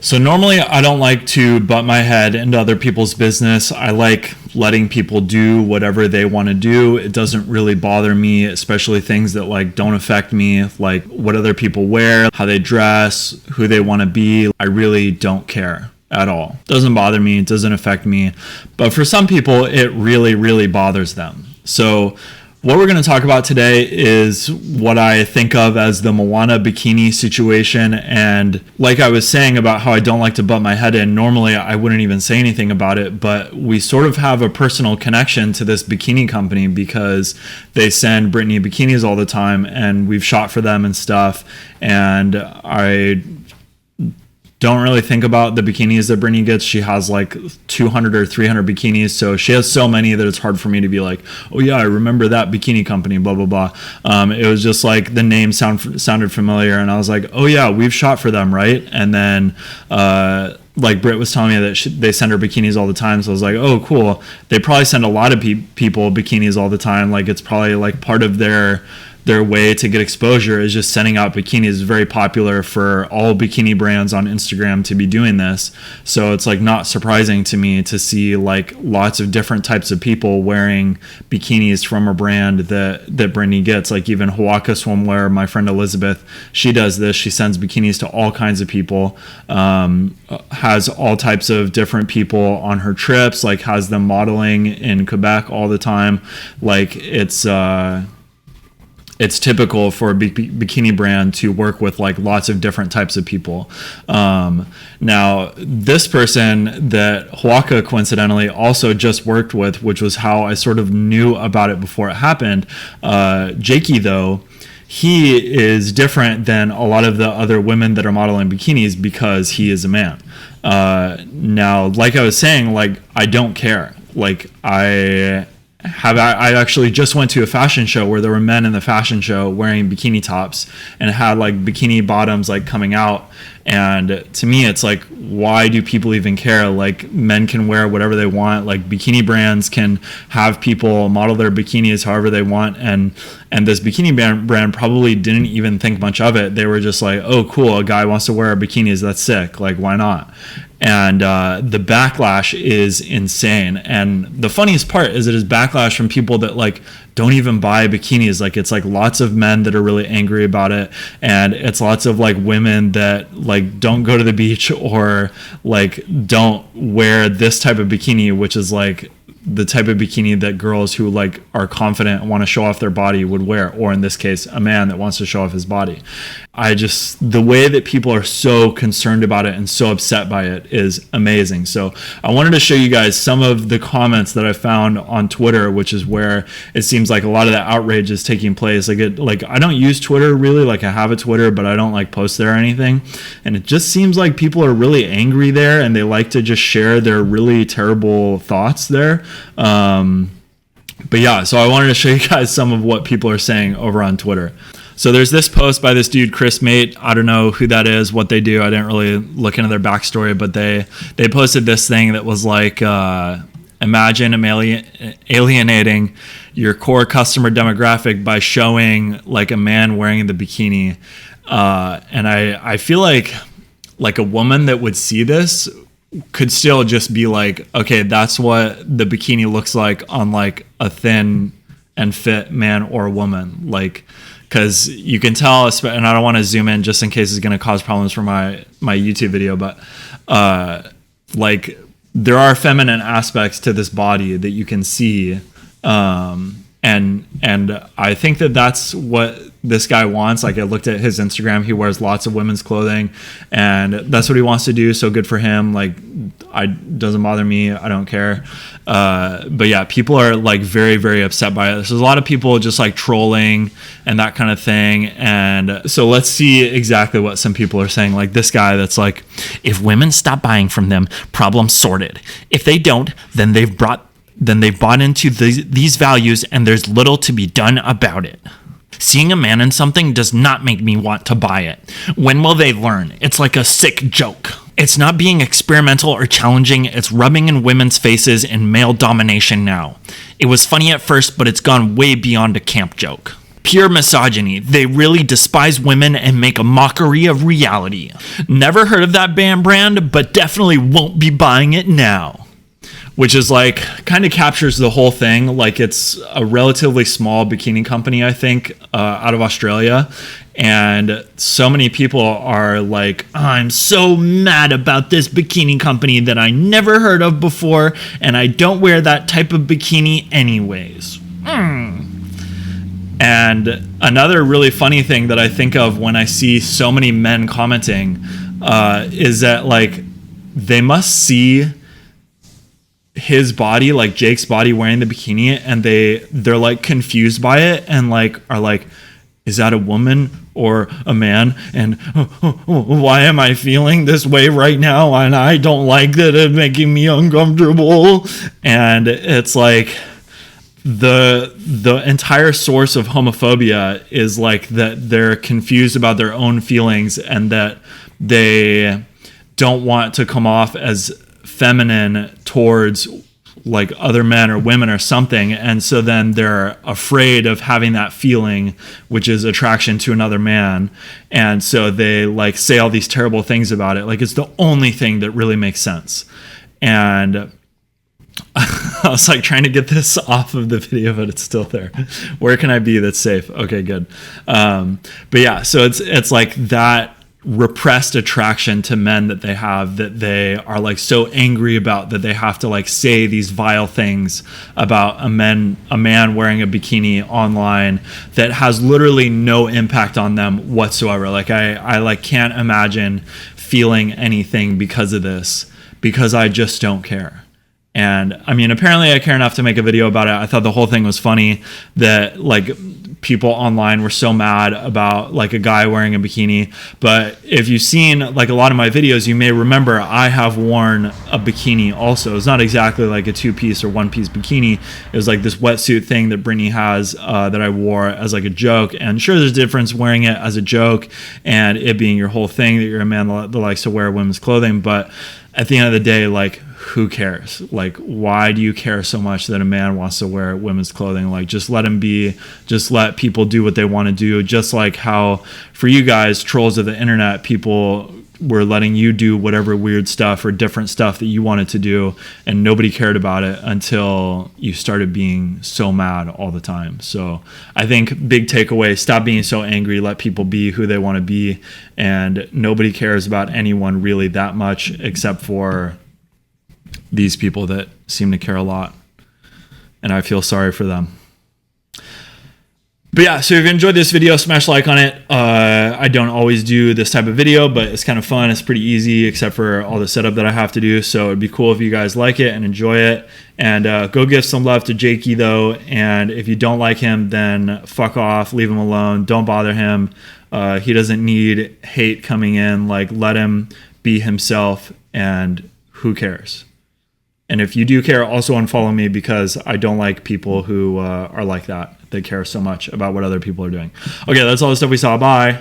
So normally I don't like to butt my head into other people's business. I like letting people do whatever they want to do. It doesn't really bother me, especially things that like don't affect me, like what other people wear, how they dress, who they want to be. I really don't care at all. Doesn't bother me, it doesn't affect me. But for some people, it really, really bothers them. So what we're going to talk about today is what I think of as the Moana Bikini situation. And like I was saying about how I don't like to butt my head in, normally I wouldn't even say anything about it, but we sort of have a personal connection to this bikini company because they send Brittany bikinis all the time and we've shot for them and stuff. And I don't really think about the bikinis that Brittany gets. She has like 200 or 300 bikinis, so she has so many that it's hard for me to be like, oh yeah, I remember that bikini company, blah blah blah. It was just like the name sounded familiar, and I was like, oh yeah, we've shot for them, right? And then like Britt was telling me that they send her bikinis all the time, so I was like, oh cool. They probably send a lot of people bikinis all the time. Like it's probably like part of their way to get exposure is just sending out bikinis. Is very popular for all bikini brands on Instagram to be doing this. So it's like not surprising to me to see like lots of different types of people wearing bikinis from a brand that Brittany gets. Like even Hawaka Swimwear, my friend Elizabeth, she does this. She sends bikinis to all kinds of people, has all types of different people on her trips, like has them modeling in Quebec all the time. Like it's typical for a bikini brand to work with like lots of different types of people. Now, this person that Hawaka coincidentally also just worked with, which was how I sort of knew about it before it happened. Jakey, though, he is different than a lot of the other women that are modeling bikinis because he is a man. Now, like I was saying, like I don't care. Like I actually just went to a fashion show where there were men in the fashion show wearing bikini tops and it had like bikini bottoms like coming out. And to me, it's like, why do people even care? Like men can wear whatever they want. Like bikini brands can have people model their bikinis however they want. And this bikini brand probably didn't even think much of it. They were just like, oh, cool. A guy wants to wear bikinis. That's sick. Like, why not? And the backlash is insane. And the funniest part is it is backlash from people that like don't even buy bikinis. Like it's like lots of men that are really angry about it, and it's lots of like women that like don't go to the beach or like don't wear this type of bikini, which is like the type of bikini that girls who like are confident and want to show off their body would wear, or in this case, a man that wants to show off his body. The way that people are so concerned about it and so upset by it is amazing. So I wanted to show you guys some of the comments that I found on Twitter, which is where it seems like a lot of the outrage is taking place. Like I don't use Twitter really, like I have a Twitter, but I don't like post there or anything. And it just seems like people are really angry there and they like to just share their really terrible thoughts there. But yeah, so I wanted to show you guys some of what people are saying over on Twitter. So there's this post by this dude, Chris Mate. I don't know who that is, what they do. I didn't really look into their backstory, but they posted this thing that was like, imagine alienating your core customer demographic by showing like a man wearing the bikini. And I feel like a woman that would see this could still just be like, okay, that's what the bikini looks like on like a thin and fit man or woman. Like, because you can tell, and I don't want to zoom in just in case it's going to cause problems for my YouTube video, but like there are feminine aspects to this body that you can see, and I think that that's what this guy wants. Like I looked at his Instagram, he wears lots of women's clothing and that's what he wants to do. So good for him. Like doesn't bother me. I don't care. But yeah, people are like very, very upset by it. There's a lot of people just like trolling and that kind of thing. And so let's see exactly what some people are saying. Like this guy that's like, if women stop buying from them, problem sorted. If they don't, then they've bought into these values and there's little to be done about it. Seeing a man in something does not make me want to buy it. When will they learn? It's like a sick joke. It's not being experimental or challenging. It's rubbing in women's faces and male domination now. It was funny at first, but it's gone way beyond a camp joke. Pure misogyny. They really despise women and make a mockery of reality. Never heard of that brand, but definitely won't be buying it now. Which is like, kind of captures the whole thing. Like, it's a relatively small bikini company, I think, out of Australia. And so many people are like, I'm so mad about this bikini company that I never heard of before, and I don't wear that type of bikini anyways. And another really funny thing that I think of when I see so many men commenting is that, like, they must see his body, like Jake's body, wearing the bikini, and they're like confused by it and like are like, is that a woman or a man? And why am I feeling this way right now? And I don't like that, it's making me uncomfortable. And it's like the entire source of homophobia is like that they're confused about their own feelings and that they don't want to come off as feminine towards like other men or women or something, and so then they're afraid of having that feeling, which is attraction to another man, and so they like say all these terrible things about it, like it's the only thing that really makes sense. And I was like trying to get this off of the video, but it's still there. Where can I be that's safe? Okay, good. But yeah, so it's like that repressed attraction to men that they have, that they are like so angry about, that they have to like say these vile things about a man wearing a bikini online that has literally no impact on them whatsoever. Like I like can't imagine feeling anything because of this, because I just don't care. And I mean, apparently I care enough to make a video about it. I thought the whole thing was funny that like people online were so mad about like a guy wearing a bikini. But if you've seen like a lot of my videos, you may remember I have worn a bikini also. It's not exactly like a 2-piece or 1-piece bikini. It was like this wetsuit thing that Brittany has that I wore as like a joke. And sure, there's a difference wearing it as a joke and it being your whole thing that you're a man that likes to wear women's clothing. But at the end of the day, like, who cares? Like, why do you care so much that a man wants to wear women's clothing? Like, just let him be. Just let people do what they want to do. Just like how for you guys, trolls of the internet, people were letting you do whatever weird stuff or different stuff that you wanted to do, and nobody cared about it until you started being so mad all the time. So I think big takeaway, stop being so angry, let people be who they want to be, and nobody cares about anyone really that much except for these people that seem to care a lot, and I feel sorry for them. But yeah, so if you enjoyed this video, smash like on it. I don't always do this type of video, but it's kind of fun. It's pretty easy, except for all the setup that I have to do. So it'd be cool if you guys like it and enjoy it. And go give some love to Jakey, though. And if you don't like him, then fuck off. Leave him alone. Don't bother him. He doesn't need hate coming in. Like, let him be himself, and who cares? And if you do care, also unfollow me, because I don't like people who are like that. They care so much about what other people are doing. Okay, that's all the stuff we saw. Bye.